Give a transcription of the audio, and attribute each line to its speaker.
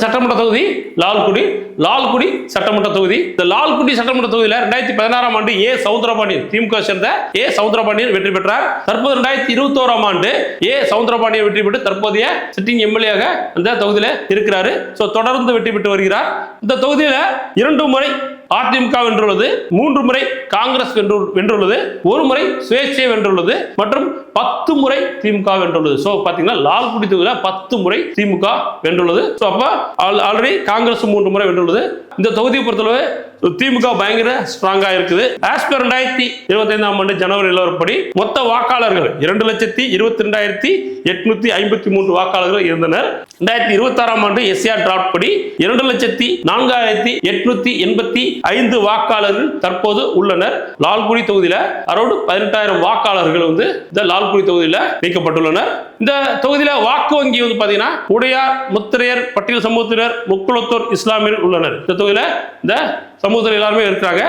Speaker 1: சட்டமன்ற தொகுதி லால்குடி சட்டமன்ற தொகுதி. இந்த லால்குடி சட்டமன்ற தொகுதியில் 2016 ஆண்டு ஏ சவுந்தரபாண்டியன், திமுக சேர்ந்த ஏ சவுந்தரபாண்டியன் வெற்றி பெற்றார். தற்போது 2021 ஆண்டு ஏ சவுந்தரபாண்டியன் வெற்றி பெற்று தற்போதைய சிட்டிங் எம்எல்ஏ அந்த தொகுதியில் இருக்கிறாரு. தொடர்ந்து வெற்றி பெற்று வருகிறார். இந்த தொகுதியில் 2 முறை அதிமுக வென்றுள்ளது, 3 முறை காங்கிரஸ் வென்றுள்ளது, 1 முறை சுயேட்சை வென்றுள்ளது மற்றும் 10 முறை திமுக வென்றுள்ளது. பாத்தீங்கன்னா லால்குடி தொகுதியில் 10 முறை திமுக வென்றுள்ளது. அப்ப ஆல்ரெடி காங்கிரஸ் 3 முறை வென்றுள்ளது. இந்த தொகுதியை பொறுத்தளவு திமுக பயங்கர ஸ்ட்ராங்கா இருக்குது. ஆஸ் பர் 2025 ஆண்டு ஜனவரி நிலவரப்படி மொத்த வாக்காளர்கள் 2,22,853 வாக்காளர்கள் இருந்தனர். 2026 ஆண்டு எஸ்ஆர் டிராப்ட் படி 2,04,885 வாக்காளர்கள் தற்போது உள்ளனர். லால்குடி தொகுதியில் அரௌண்ட் 18,000 வாக்காளர்கள் இந்த லால்குடி தொகுதியில் வைக்கப்பட்டுள்ளனர். இந்த தொகுதியில் வாக்கு வங்கி பாத்தீங்கன்னா உடையார், முத்திரையர், பட்டியல் சமூகத்தினர், முக்குளத்தோர், இஸ்லாமியர் உள்ளனர். இந்த தொகுதியில் இந்த சமூகத்தில் எல்லாருமே இருக்கிறாங்க.